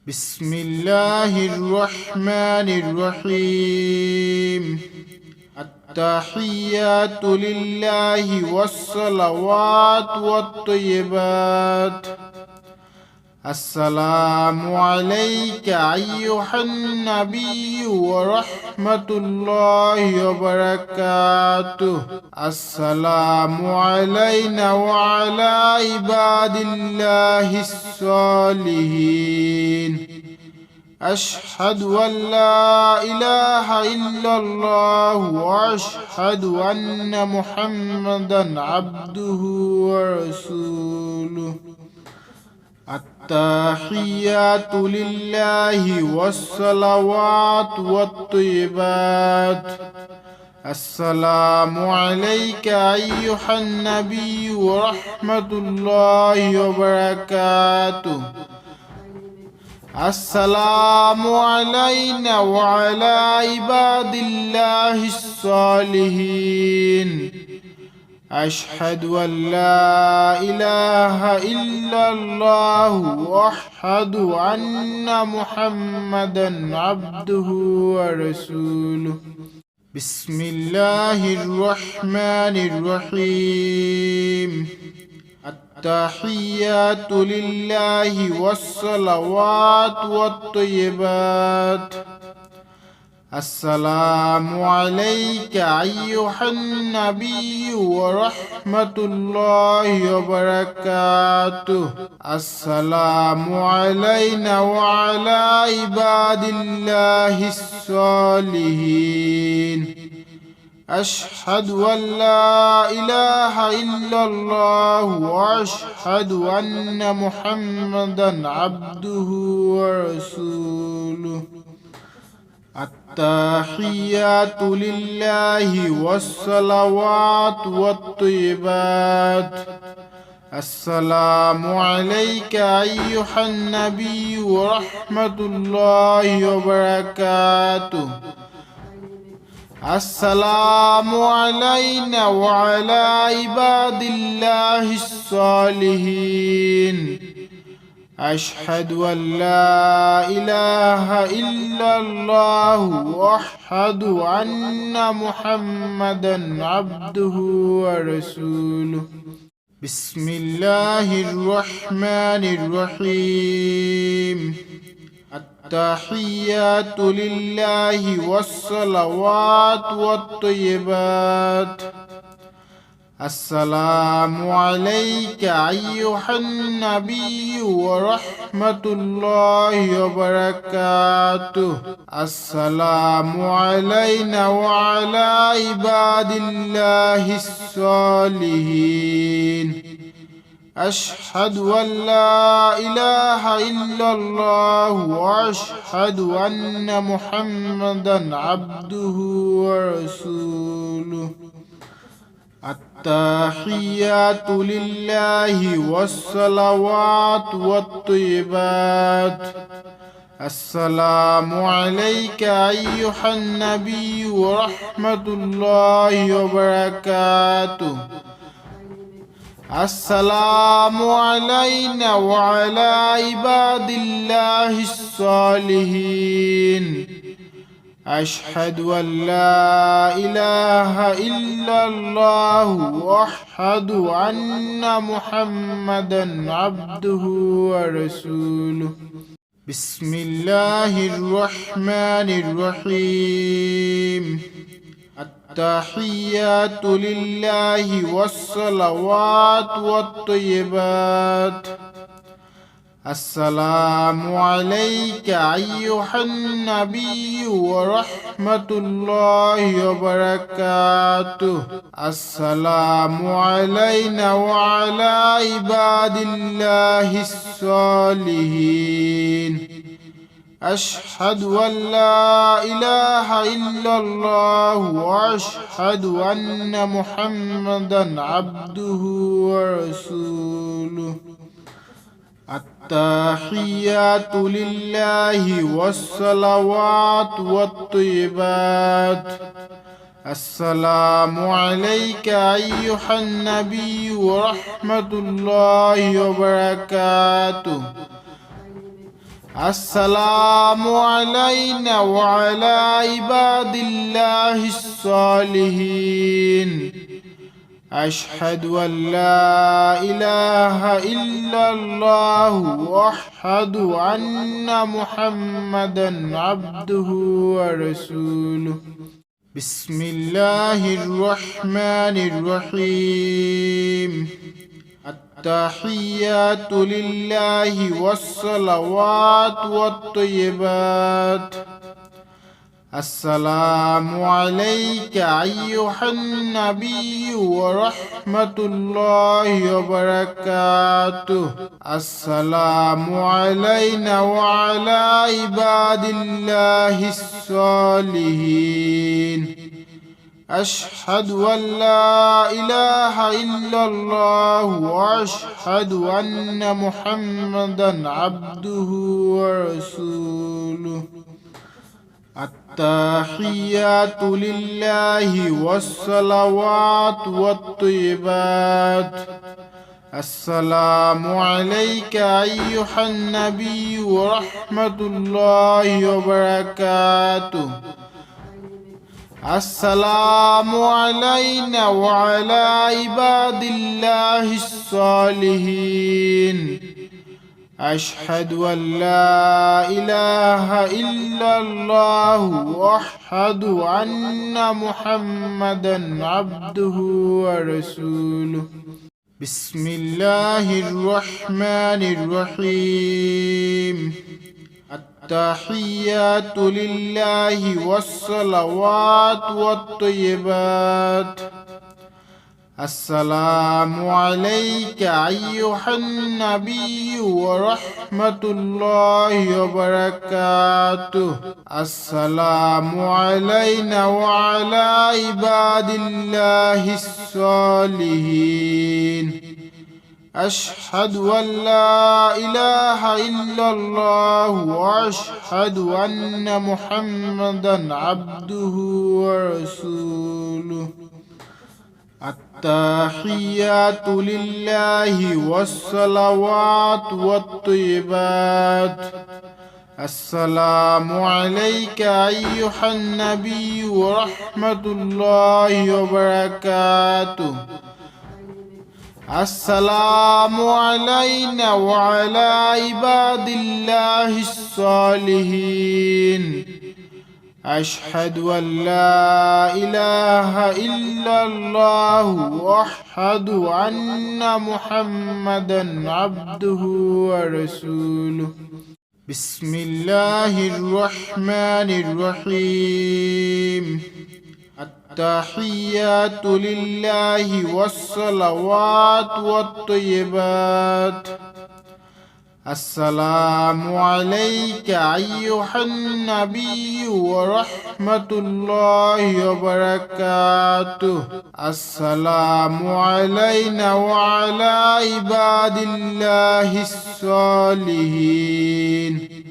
بسم الله الرحمن الرحيم. التحيات لله والصلوات والطيبات. السلام عليك أيها النبي ورحمة الله وبركاته. السلام علينا وعلى عباد الله الصالحين. أشهد أن لا إله إلا الله وأشهد أن محمدا عبده ورسوله. التحيات لله والصلوات والطيبات. السلام عليك أيها النبي ورحمة الله وبركاته. السلام علينا وعلى عباد الله الصالحين. أشهد أن لا إله إلا الله وأشهد أن محمدا عبده ورسوله. بسم الله الرحمن الرحيم. التحيات لله والصلوات والطيبات. السلام عليك أيها النبي ورحمة الله وبركاته. السلام علينا وعلى عباد الله الصالحين. أشهد أن لا إله إلا الله وأشهد أن محمدا عبده ورسوله. التحيات لله والصلوات والطيبات. السلام عليك أيها النبي ورحمة الله وبركاته. السلام علينا وعلى عباد الله الصالحين. أشهد أن لا إله إلا الله وأشهد أن محمدا عبده ورسوله. بسم الله الرحمن الرحيم. التحيات لله والصلوات والطيبات. السلام عليك أيها النبي ورحمة الله وبركاته. السلام علينا وعلى عباد الله الصالحين. أشهد أن لا إله إلا الله وأشهد أن محمدا عبده ورسوله. التحيات لله والصلوات والطيبات. السلام عليك أيها النبي ورحمة الله وبركاته. السلام علينا وعلى عباد الله الصالحين. أشهد أن لا إله إلا الله وأشهد أن محمدا عبده ورسوله. بسم الله الرحمن الرحيم. التحيات لله والصلوات والطيبات. السلام عليك أيها النبي ورحمة الله وبركاته. السلام علينا وعلى عباد الله الصالحين. أشهد أن لا إله إلا الله وأشهد أن محمدا عبده ورسوله. التحيات لله والصلوات والطيبات. السلام عليك أيها النبي ورحمة الله وبركاته. السلام علينا وعلى عباد الله الصالحين أشهد أن لا إله إلا الله وأشهد أن محمدا عبده ورسوله بسم الله الرحمن الرحيم التحيات لله والصلوات والطيبات السلام عليك أيها النبي ورحمة الله وبركاته السلام علينا وعلى عباد الله الصالحين أشهد أن لا إله إلا الله وأشهد أن محمدا عبده ورسوله التحيات لله والصلوات والطيبات السلام عليك أيها النبي ورحمة الله وبركاته السلام علينا وعلى عباد الله الصالحين أشهد أن لا إله إلا الله وأشهد أن محمدا عبده ورسوله بسم الله الرحمن الرحيم التحيات لله والصلوات والطيبات السلام عليك أيها النبي ورحمة الله وبركاته السلام علينا وعلى عباد الله الصالحين أشهد أن لا إله إلا الله وأشهد أن محمدا عبده ورسوله التحيات لله والصلوات والطيبات السلام عليك أيها النبي ورحمة الله وبركاته السلام علينا وعلى عباد الله الصالحين أشهد أن لا إله إلا الله وأشهد أن محمدا عبده ورسوله بسم الله الرحمن الرحيم التحيات لله والصلوات والطيبات السلام عليك أيها النبي ورحمة الله وبركاته السلام علينا وعلى عباد الله الصالحين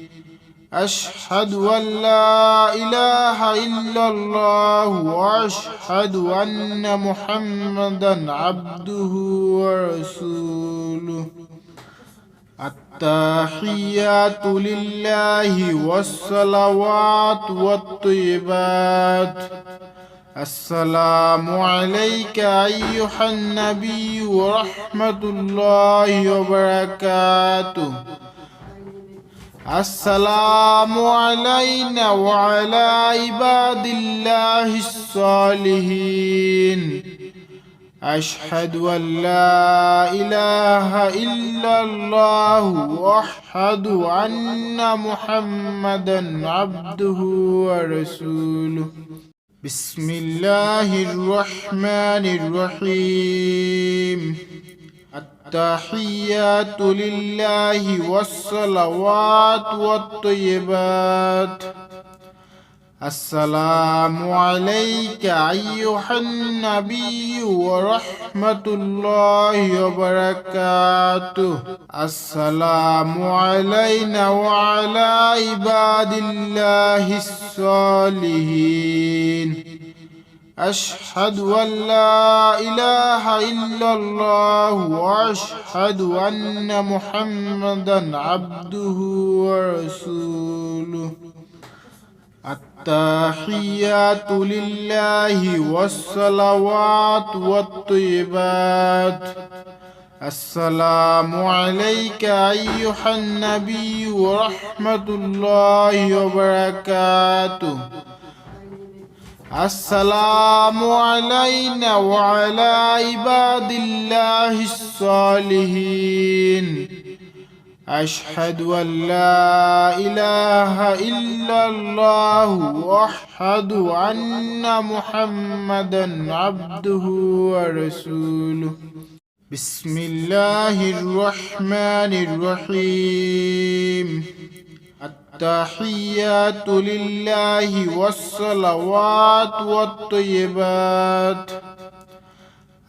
أشهد أن لا إله إلا الله وأشهد أن محمدا عبده ورسوله التحيات لله والصلوات والطيبات السلام عليك أيها النبي ورحمة الله وبركاته السلام علينا وعلى عباد الله الصالحين أشهد أن لا إله إلا الله وأشهد أن محمدا عبده ورسوله بسم الله الرحمن الرحيم التحيات لله والصلوات والطيبات السلام عليك أيها النبي ورحمة الله وبركاته السلام علينا وعلى عباد الله الصالحين أشهد أن لا إله إلا الله وأشهد أن محمدا عبده ورسوله. التحيات لله والصلوات والطيبات. السلام عليك أيها النبي ورحمة الله وبركاته. السلام علينا وعلى عباد الله الصالحين. أشهد أن لا إله إلا الله وأشهد أن محمدا عبده ورسوله. بسم الله الرحمن الرحيم. التحيات لله والصلوات والطيبات.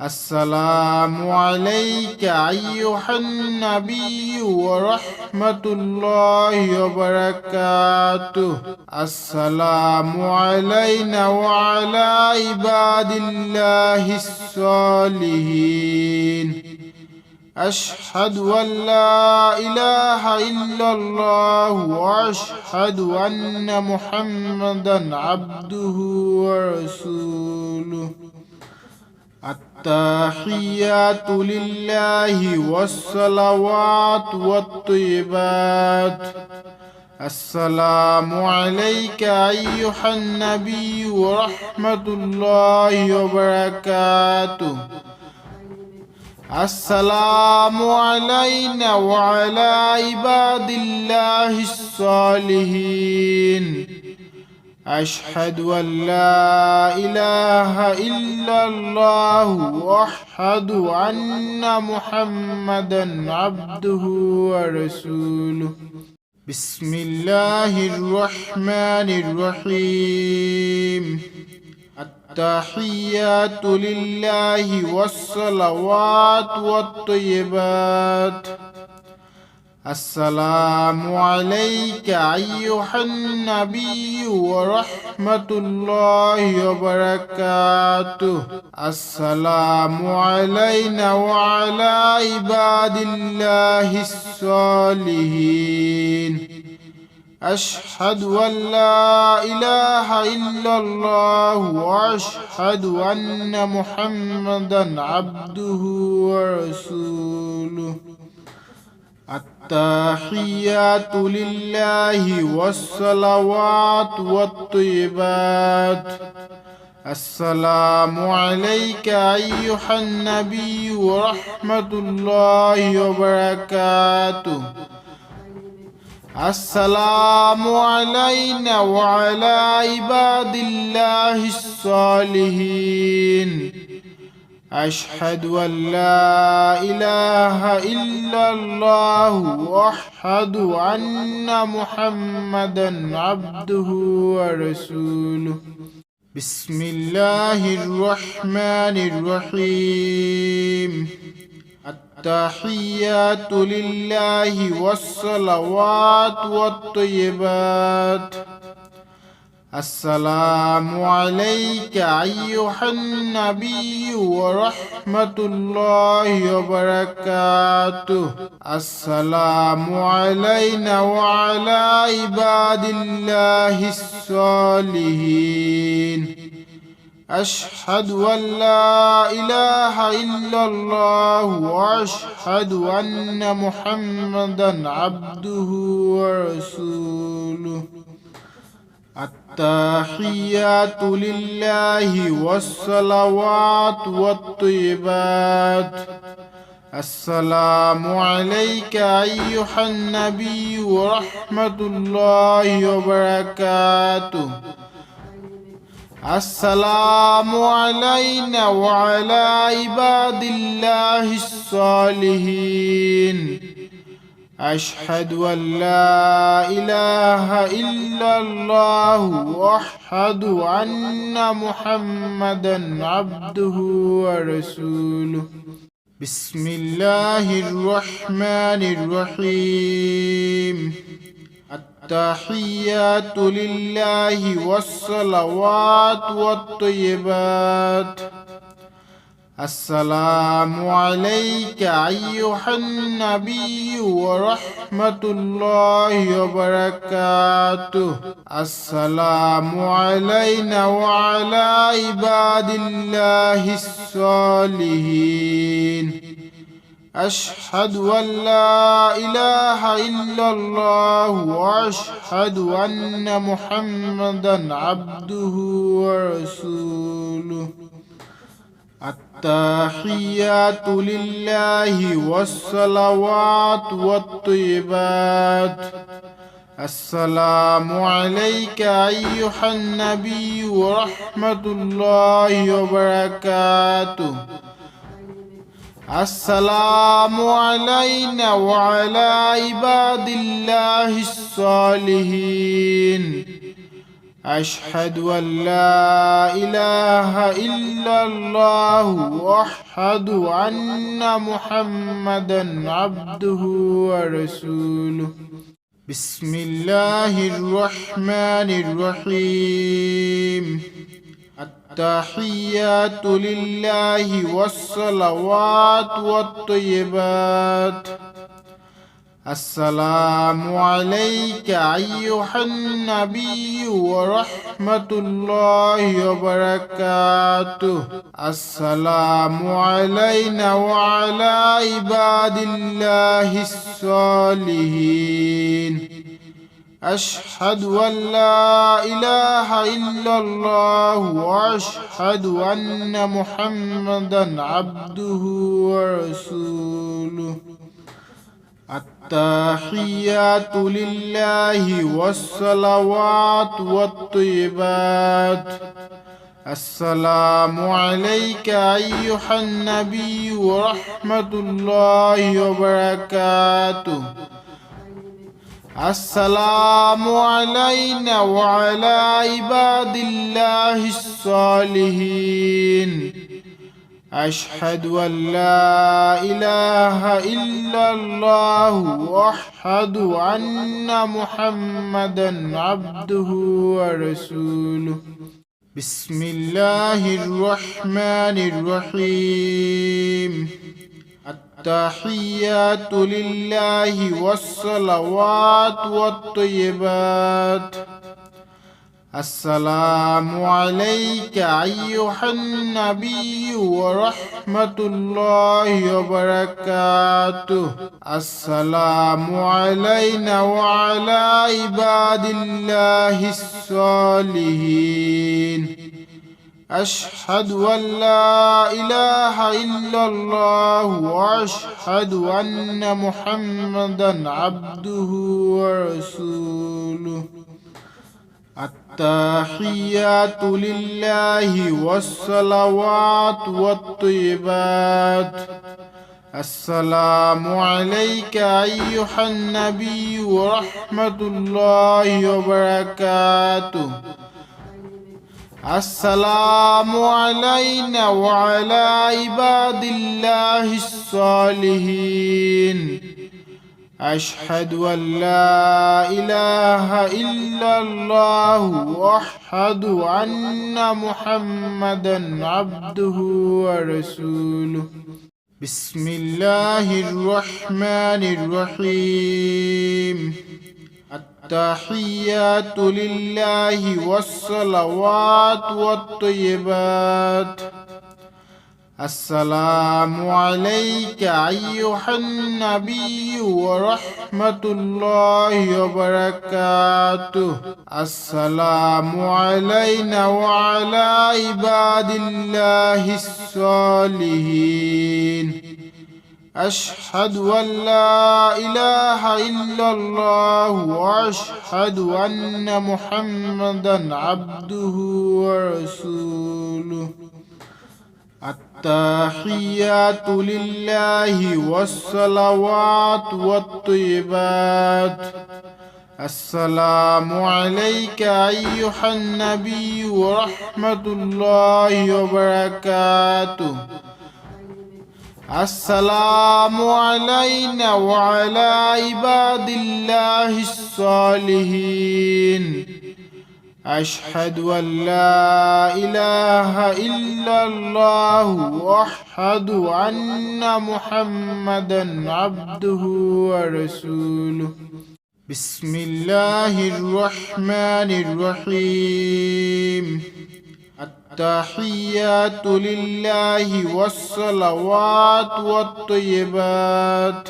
السلام عليك أيها النبي ورحمة الله وبركاته. السلام علينا وعلى عباد الله الصالحين. أشهد أن لا إله إلا الله وأشهد أن محمدا عبده ورسوله. التحيات لله والصلوات والطيبات. السلام عليك أيها النبي ورحمة الله وبركاته. السلام علينا وعلى عباد الله الصالحين. أشهد أن لا إله إلا الله وأشهد أن محمدا عبده ورسوله. بسم الله الرحمن الرحيم. التحيات لله والصلوات والطيبات. السلام عليك أيها النبي ورحمة الله وبركاته. السلام علينا وعلى عباد الله الصالحين. أشهد أن لا إله إلا الله وأشهد أن محمدا عبده ورسوله. التحيات لله والصلوات والطيبات. السلام عليك أيها النبي ورحمة الله وبركاته. السلام علينا وعلى عباد الله الصالحين. أشهد أن لا إله إلا الله وأشهد أن محمدا عبده ورسوله. بسم الله الرحمن الرحيم. التحيات لله والصلوات والطيبات. السلام عليك أيها النبي ورحمة الله وبركاته. السلام علينا وعلى عباد الله الصالحين. أشهد أن لا إله إلا الله وأشهد أن محمدا عبده ورسوله. التحيات لله والصلوات والطيبات. السلام عليك أيها النبي ورحمة الله وبركاته. السلام علينا وعلى عباد الله الصالحين. أشهد أن لا إله إلا الله وأشهد أن محمدا عبده ورسوله. بسم الله الرحمن الرحيم. التحيات لله والصلوات والطيبات. السلام عليك أيها النبي ورحمة الله وبركاته. السلام علينا وعلى عباد الله الصالحين. أشهد أن لا إله إلا الله وأشهد أن محمدا عبده ورسوله. التحيات لله والصلوات والطيبات. السلام عليك أيها النبي ورحمة الله وبركاته. السلام علينا وعلى عباد الله الصالحين. أشهد أن لا إله إلا الله وأشهد أن محمدا عبده ورسوله. بسم الله الرحمن الرحيم. التحيات لله والصلوات والطيبات. السلام عليك أيها النبي ورحمة الله وبركاته. السلام علينا وعلى عباد الله الصالحين. أشهد أن لا إله إلا الله وأشهد أن محمدا عبده ورسوله. التحيات لله والصلوات والطيبات. السلام عليك أيها النبي ورحمة الله وبركاته. السلام علينا وعلى عباد الله الصالحين. أشهد أن لا إله إلا الله وأشهد أن محمدا عبده ورسوله. بسم الله الرحمن الرحيم. التحيات لله والصلوات والطيبات. السلام عليك أيها النبي ورحمة الله وبركاته. السلام علينا وعلى عباد الله الصالحين. أشهد أن لا إله إلا الله وأشهد أن محمدا عبده ورسوله. التحيات لله والصلوات والطيبات. السلام عليك أيها النبي ورحمة الله وبركاته. السلام علينا وعلى عباد الله الصالحين. أشهد أن لا إله إلا الله وأشهد أن محمدا عبده ورسوله. بسم الله الرحمن الرحيم. التحيات لله والصلوات والطيبات. السلام عليك أيها النبي ورحمة الله وبركاته. السلام علينا وعلى عباد الله الصالحين. أشهد أن لا إله إلا الله وأشهد أن محمدا عبده ورسوله. التحيات لله والصلوات والطيبات. السلام عليك أيها النبي ورحمة الله وبركاته. السلام علينا وعلى عباد الله الصالحين أشهد أن لا إله إلا الله وأشهد أن محمدا عبده ورسوله بسم الله الرحمن الرحيم التحيات لله والصلوات والطيبات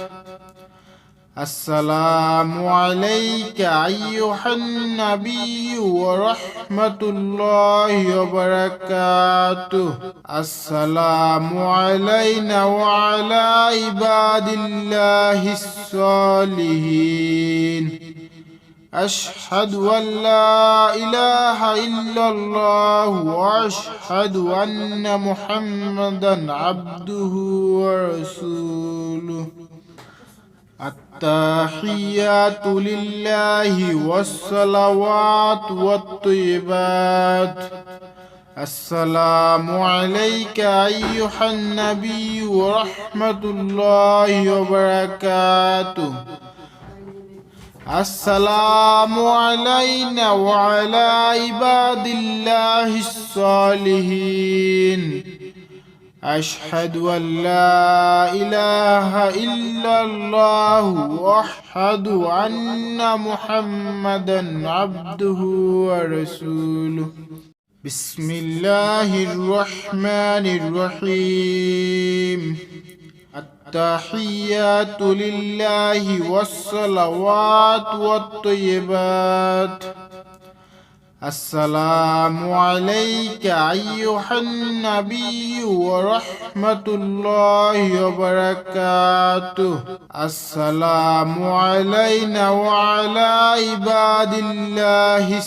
السلام عليك أيها النبي ورحمة الله وبركاته السلام علينا وعلى عباد الله الصالحين أشهد أن لا إله إلا الله وأشهد أن محمدا عبده ورسوله التحيات لله والصلوات والطيبات السلام عليك أيها النبي ورحمة الله وبركاته السلام علينا وعلى عباد الله الصالحين أشهد أن لا إله إلا الله وأشهد أن محمدا عبده ورسوله بسم الله الرحمن الرحيم التحيات لله والصلوات والطيبات السلام عليك أيها النبي ورحمة الله وبركاته السلام علينا وعلى عباد الله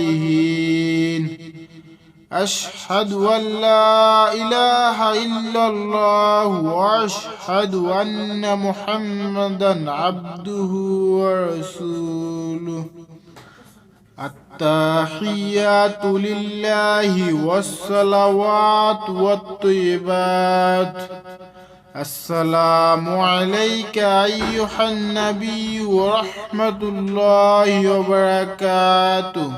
الصالحين أشهد أن لا إله إلا الله وأشهد أن محمدا عبده ورسوله التحيات لله والصلوات والطيبات السلام عليك أيها النبي ورحمة الله وبركاته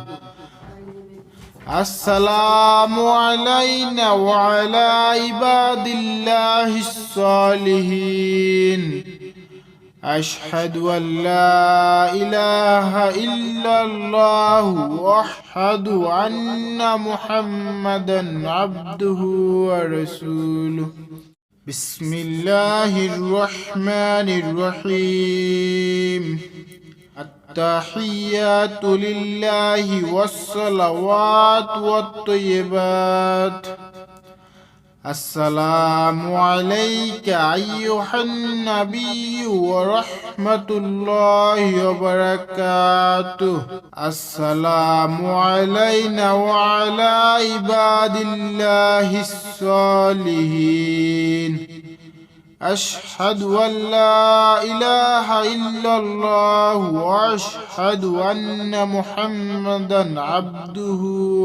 السلام علينا وعلى عباد الله الصالحين أشهد أن لا إله إلا الله وأشهد أن محمدا عبده ورسوله بسم الله الرحمن الرحيم التحيات لله والصلوات والطيبات السلام عليك أيها النبي ورحمة الله وبركاته السلام علينا وعلى عباد الله الصالحين أشهد أن لا إله إلا الله وأشهد أن محمدا عبده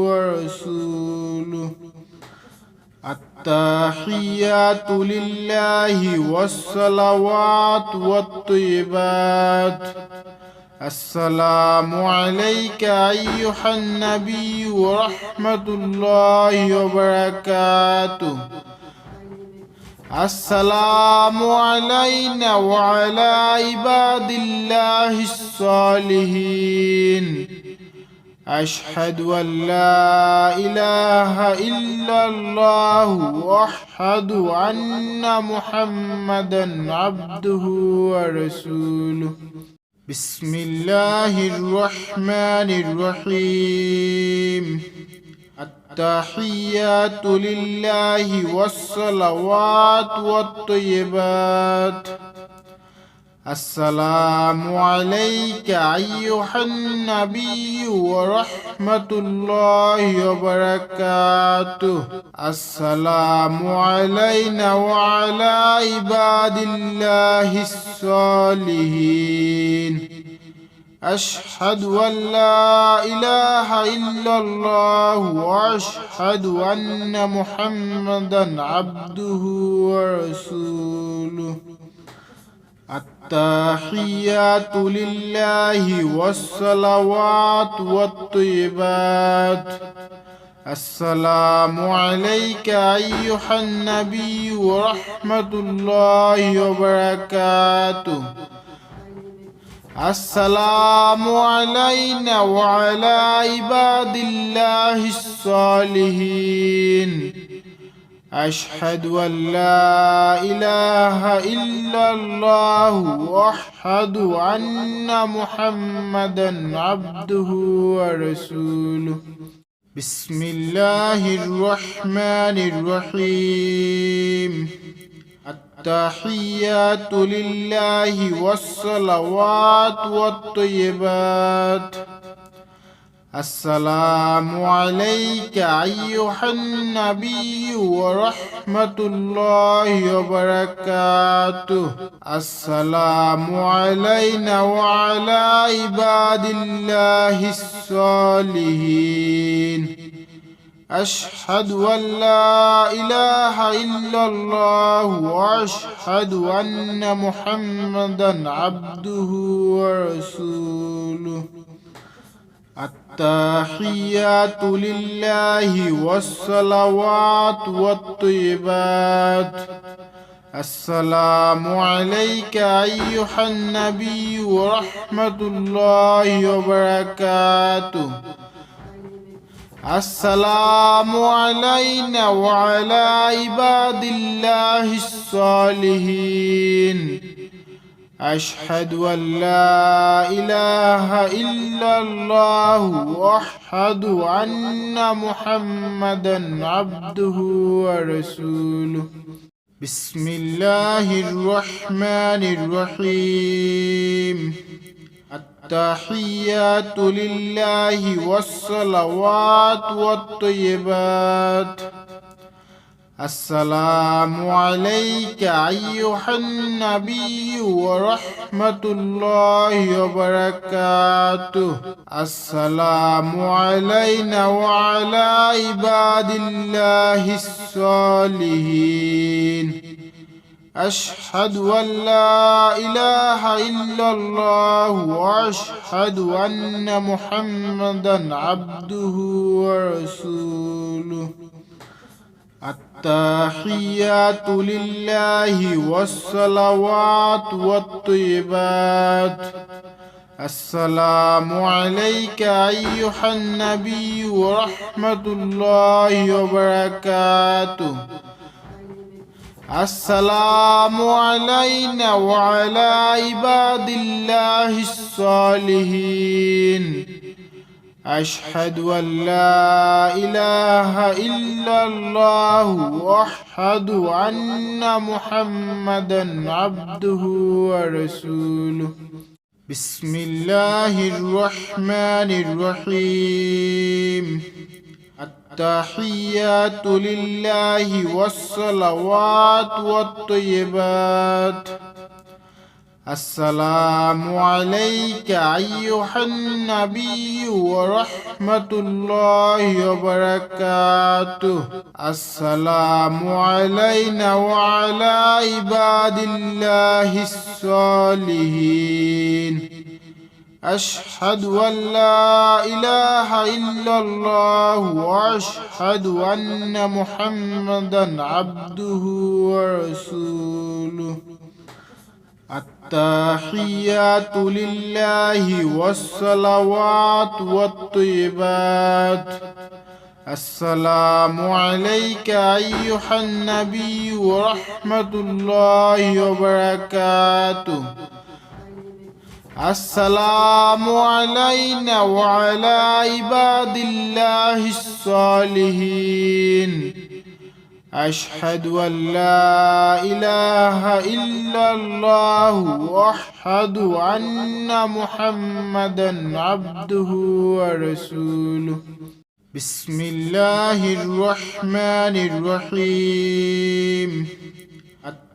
ورسوله التحيات لله والصلوات والطيبات السلام عليك أيها النبي ورحمة الله وبركاته السلام علينا وعلى عباد الله الصالحين أشهد أن لا إله إلا الله وأشهد أن محمدا عبده ورسوله بسم الله الرحمن الرحيم التحيات لله والصلوات والطيبات السلام عليك أيها النبي ورحمة الله وبركاته السلام علينا وعلى عباد الله الصالحين أشهد أن لا إله إلا الله وأشهد أن محمدا عبده ورسوله. التحيات لله والصلوات والطيبات. السلام عليك أيها النبي ورحمة الله وبركاته. السلام علينا وعلى عباد الله الصالحين. أشهد أن لا إله إلا الله وأشهد أن محمدا عبده ورسوله. بسم الله الرحمن الرحيم. التحيات لله والصلوات والطيبات. السلام عليك أيها النبي ورحمة الله وبركاته. السلام علينا وعلى عباد الله الصالحين. أشهد أن لا إله إلا الله وأشهد أن محمدا عبده ورسوله. التحيات لله والصلوات والطيبات. السلام عليك أيها النبي ورحمة الله وبركاته. السلام علينا وعلى عباد الله الصالحين. أشهد أن لا إله إلا الله وأشهد أن محمدا عبده ورسوله. بسم الله الرحمن الرحيم. التحيات لله والصلوات والطيبات. السلام عليك أيها النبي ورحمة الله وبركاته. السلام علينا وعلى عباد الله الصالحين. أشهد أن لا إله إلا الله وأشهد أن محمدا عبده ورسوله. التحيات لله والصلوات والطيبات. السلام عليك أيها النبي ورحمة الله وبركاته. السلام علينا وعلى عباد الله الصالحين. أشهد أن لا إله إلا الله وأشهد أن محمدا عبده ورسوله. بسم الله الرحمن الرحيم. التحيات لله والصلوات والطيبات. السلام عليك أيها النبي ورحمة الله وبركاته. السلام علينا وعلى عباد الله الصالحين. أشهد أن لا إله إلا الله وأشهد أن محمدا عبده ورسوله. التحيات لله والصلوات والطيبات. السلام عليك أيها النبي ورحمة الله وبركاته. السلام علينا وعلى عباد الله الصالحين. أشهد أن لا إله إلا الله وأشهد أن محمدا عبده ورسوله. بسم الله الرحمن الرحيم.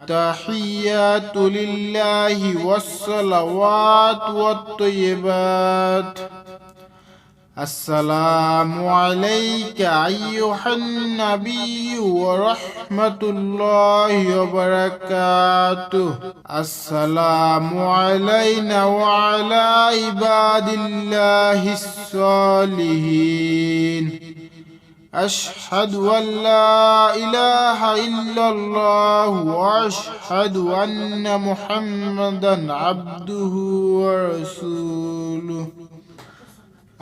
التحيات لله والصلوات والطيبات. السلام عليك أيها النبي ورحمة الله وبركاته. السلام علينا وعلى عباد الله الصالحين. أشهد أن لا إله إلا الله وأشهد أن محمدا عبده ورسوله.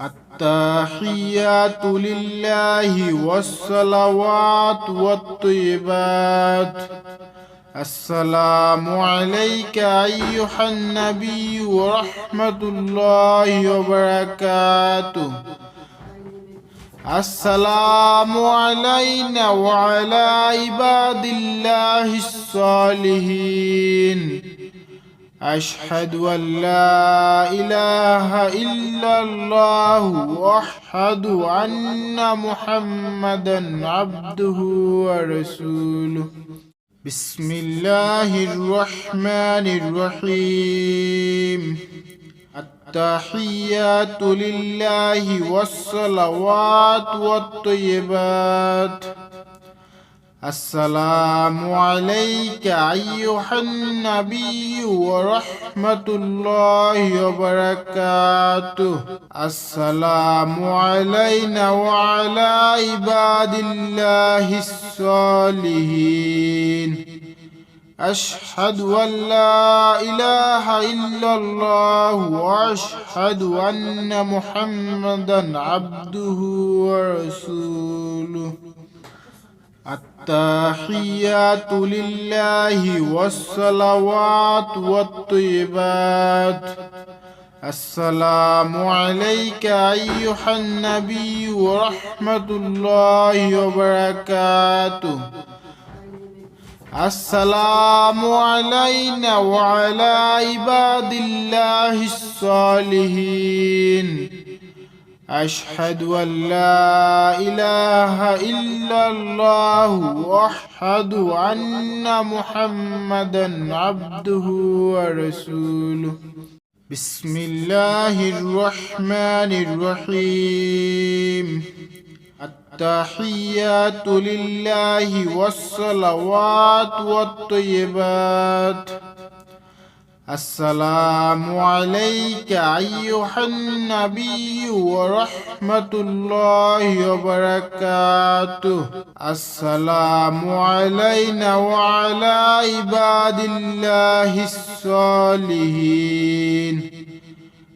التحيات لله والصلوات والطيبات. السلام عليك أيها النبي ورحمة الله وبركاته. السلام علينا وعلى عباد الله الصالحين. أشهد أن لا إله إلا الله وأشهد أن محمدا عبده ورسوله. بسم الله الرحمن الرحيم. التحيات لله والصلوات والطيبات. السلام عليك أيها النبي ورحمة الله وبركاته. السلام علينا وعلى عباد الله الصالحين. أشهد أن لا إله إلا الله وأشهد أن محمدا عبده ورسوله. التحيات لله والصلوات والطيبات. السلام عليك أيها النبي ورحمة الله وبركاته. السلام علينا وعلى عباد الله الصالحين. أشهد أن لا إله إلا الله وأشهد أن محمدا عبده ورسوله. بسم الله الرحمن الرحيم. التحيات لله والصلوات والطيبات. السلام عليك أيها النبي ورحمة الله وبركاته. السلام علينا وعلى عباد الله الصالحين.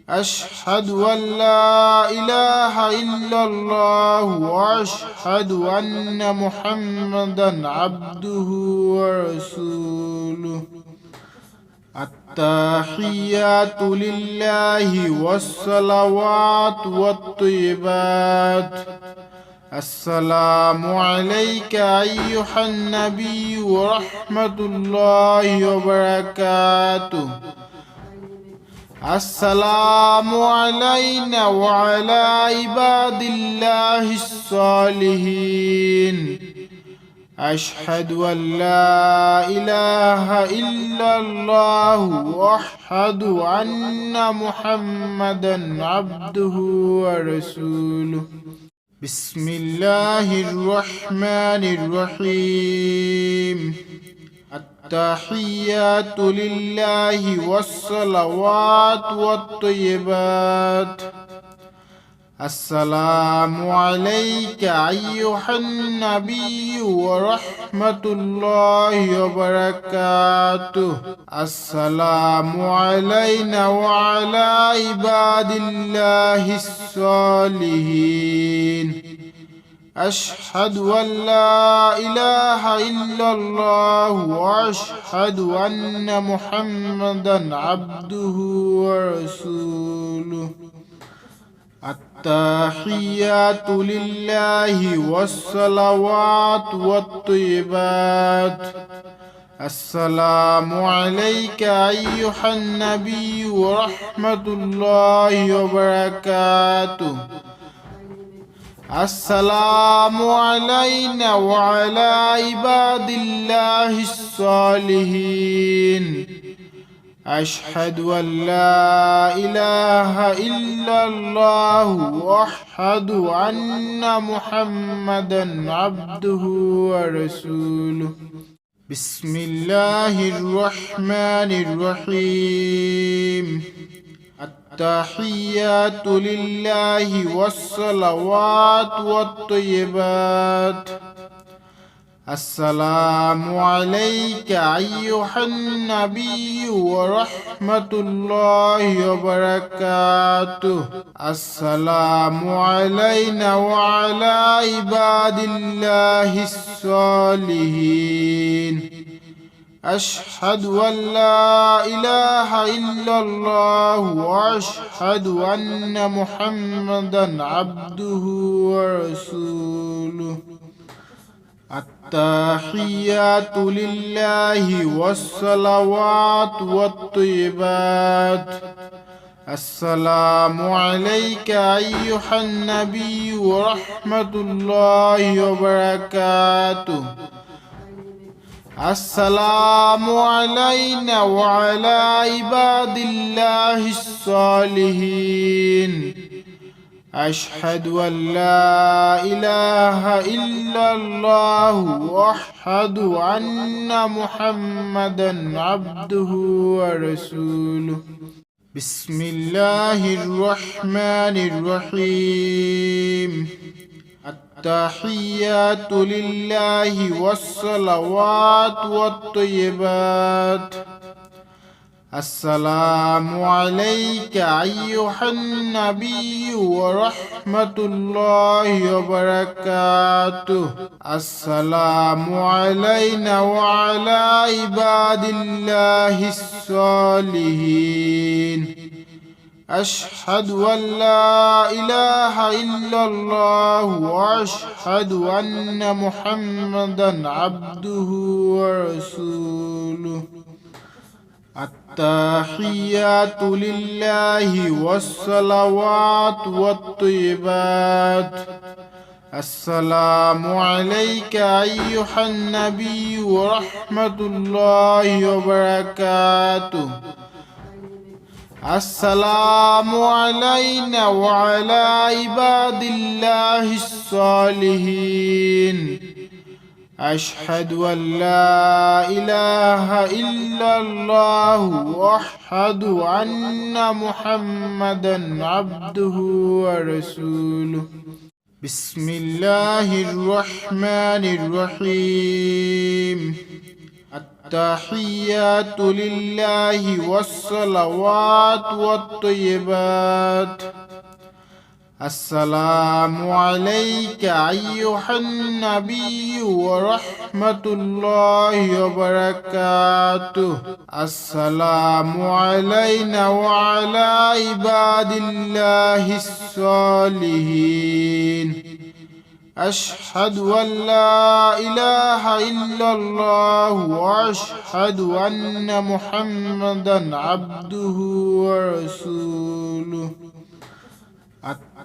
أشهد أن لا إله إلا الله وأشهد أن محمدا عبده ورسوله. التحيات لله والصلوات والطيبات. السلام عليك أيها النبي ورحمة الله وبركاته. السلام علينا وعلى عباد الله الصالحين. أشهد أن لا إله إلا الله وأشهد أن محمدا عبده ورسوله. بسم الله الرحمن الرحيم. التحيات لله والصلوات والطيبات. السلام عليك أيها النبي ورحمة الله وبركاته. السلام علينا وعلى عباد الله الصالحين. أشهد أن لا إله إلا الله وأشهد أن محمدا عبده ورسوله. التحيات لله والصلوات والطيبات. السلام عليك أيها النبي ورحمة الله وبركاته. السلام علينا وعلى عباد الله الصالحين أشهد أن لا إله إلا الله وأشهد أن محمدا عبده ورسوله بسم الله الرحمن الرحيم التحيات لله والصلوات والطيبات السلام عليك أيها النبي ورحمة الله وبركاته السلام علينا وعلى عباد الله الصالحين أشهد أن لا إله إلا الله وأشهد أن محمدا عبده ورسوله التحيات لله والصلوات والطيبات السلام عليك أيها النبي ورحمة الله وبركاته السلام علينا وعلى عباد الله الصالحين أشهد أن لا إله إلا الله وأشهد أن محمدا عبده ورسوله بسم الله الرحمن الرحيم التحيات لله والصلوات والطيبات السلام عليك أيها النبي ورحمة الله وبركاته السلام علينا وعلى عباد الله الصالحين أشهد أن لا إله إلا الله وأشهد أن محمدا عبده ورسوله التحيات لله والصلوات والطيبات السلام عليك أيها النبي ورحمة الله وبركاته السلام علينا وعلى عباد الله الصالحين أشهد أن لا إله إلا الله وأشهد أن محمدا عبده ورسوله بسم الله الرحمن الرحيم التحيات لله والصلوات والطيبات السلام عليك أيها النبي ورحمة الله وبركاته السلام علينا وعلى عباد الله الصالحين أشهد أن لا إله إلا الله وأشهد أن محمدا عبده ورسوله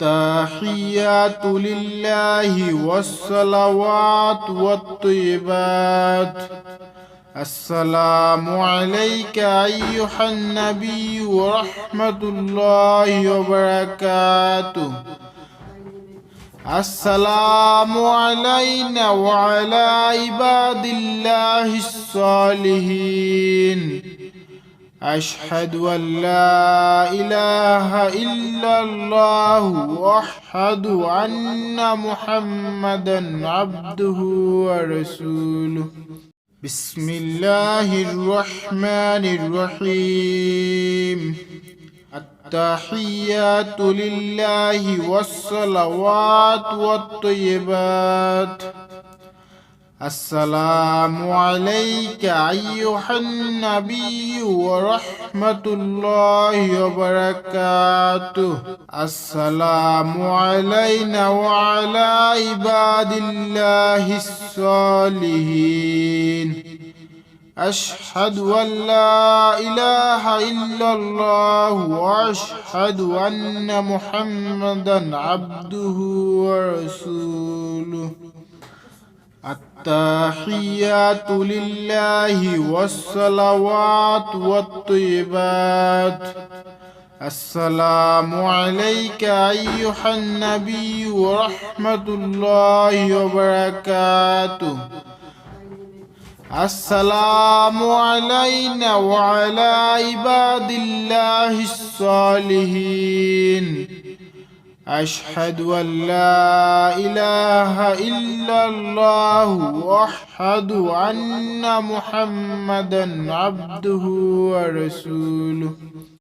التحيات لله والصلوات والطيبات السلام عليك أيها النبي ورحمة الله وبركاته السلام علينا وعلى عباد الله الصالحين أشهد أن لا إله إلا الله وأشهد أن محمدا عبده ورسوله بسم الله الرحمن الرحيم التحيات لله والصلوات والطيبات السلام عليك أيها النبي ورحمة الله وبركاته السلام علينا وعلى عباد الله الصالحين أشهد أن لا إله إلا الله وأشهد أن محمدا عبده ورسوله. التحيات لله والصلوات والطيبات. السلام عليك أيها النبي ورحمة الله وبركاته. السلام علينا وعلى عباد الله الصالحين. أشهد أن لا إله إلا الله وأشهد أن محمدا عبده ورسوله.